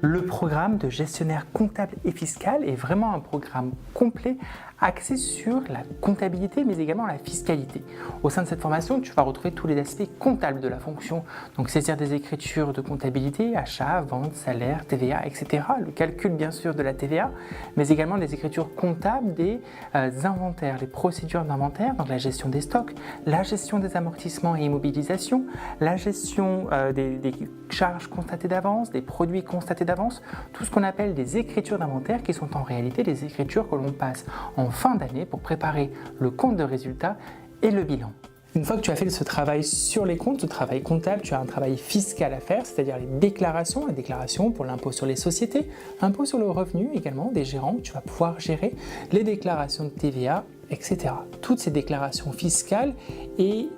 Le programme de gestionnaire comptable et fiscal est vraiment un programme complet axé sur la comptabilité mais également la fiscalité. Au sein de cette formation, tu vas retrouver tous les aspects comptables de la fonction, donc saisir des écritures de comptabilité, achat, vente, salaire, TVA, etc. Le calcul bien sûr de la TVA, mais également des écritures comptables des inventaires, les procédures d'inventaire, donc la gestion des stocks, la gestion des amortissements et immobilisations, la gestion des charges constatées d'avance, des produits constatés d'avance, tout ce qu'on appelle des écritures d'inventaire qui sont en réalité des écritures que l'on passe en fin d'année pour préparer le compte de résultat et le bilan. Une fois que tu as fait ce travail sur les comptes, ce travail comptable, tu as un travail fiscal à faire, c'est-à-dire les déclarations pour l'impôt sur les sociétés, impôt sur le revenu également des gérants, tu vas pouvoir gérer les déclarations de TVA, etc. Toutes ces déclarations fiscales et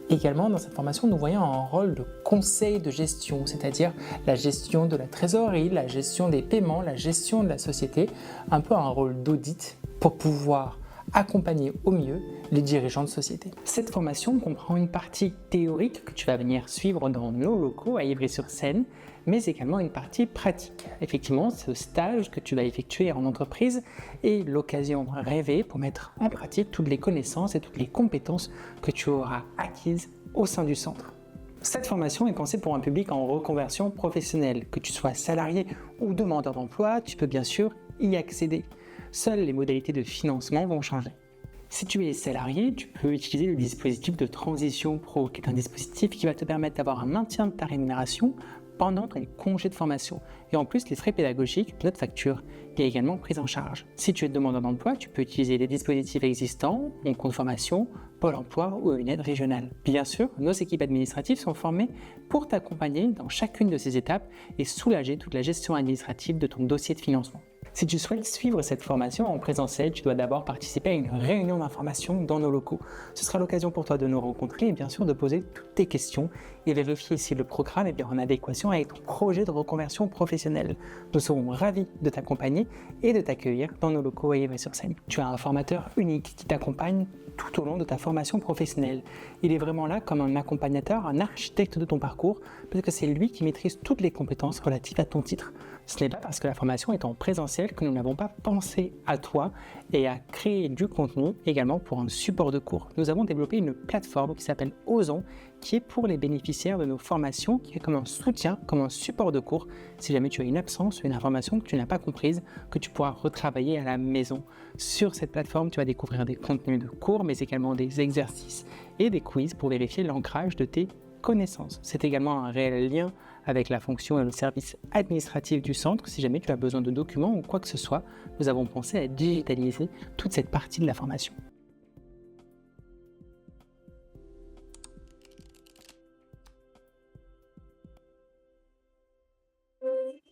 également, dans cette formation, nous voyons un rôle de conseil de gestion, c'est-à-dire la gestion de la trésorerie, la gestion des paiements, la gestion de la société, un peu un rôle d'audit pour pouvoir accompagner au mieux les dirigeants de société. Cette formation comprend une partie théorique que tu vas venir suivre dans nos locaux à Ivry-sur-Seine, mais également une partie pratique. Effectivement, ce stage que tu vas effectuer en entreprise est l'occasion rêvée pour mettre en pratique toutes les connaissances et toutes les compétences que tu auras acquises au sein du centre. Cette formation est pensée pour un public en reconversion professionnelle. Que tu sois salarié ou demandeur d'emploi, tu peux bien sûr y accéder. Seules les modalités de financement vont changer. Si tu es salarié, tu peux utiliser le dispositif de Transition Pro, qui est un dispositif qui va te permettre d'avoir un maintien de ta rémunération pendant ton congé de formation. Et en plus, les frais pédagogiques de notre facture est également prise en charge. Si tu es demandeur d'emploi, tu peux utiliser les dispositifs existants, mon compte formation, Pôle emploi ou une aide régionale. Bien sûr, nos équipes administratives sont formées pour t'accompagner dans chacune de ces étapes et soulager toute la gestion administrative de ton dossier de financement. Si tu souhaites suivre cette formation en présentiel, tu dois d'abord participer à une réunion d'information dans nos locaux. Ce sera l'occasion pour toi de nous rencontrer et bien sûr de poser toutes tes questions et vérifier si le programme est bien en adéquation avec ton projet de reconversion professionnelle. Nous serons ravis de t'accompagner et de t'accueillir dans nos locaux à Ivry-sur-Seine. Tu as un formateur unique qui t'accompagne tout au long de ta formation professionnelle. Il est vraiment là comme un accompagnateur, un architecte de ton parcours, parce que c'est lui qui maîtrise toutes les compétences relatives à ton titre. Ce n'est pas parce que la formation est en présentiel que nous n'avons pas pensé à toi et à créer du contenu également pour un support de cours. Nous avons développé une plateforme qui s'appelle Osons, qui est pour les bénéficiaires de nos formations, qui est comme un soutien, comme un support de cours. Si jamais tu as une absence ou une information que tu n'as pas comprise, que tu pourras retravailler à la maison. Sur cette plateforme, tu vas découvrir des contenus de cours, mais également des exercices et des quiz pour vérifier l'ancrage de tes connaissances. C'est également un réel lien avec la fonction et le service administratif du centre. Si jamais tu as besoin de documents ou quoi que ce soit, nous avons pensé à digitaliser toute cette partie de la formation.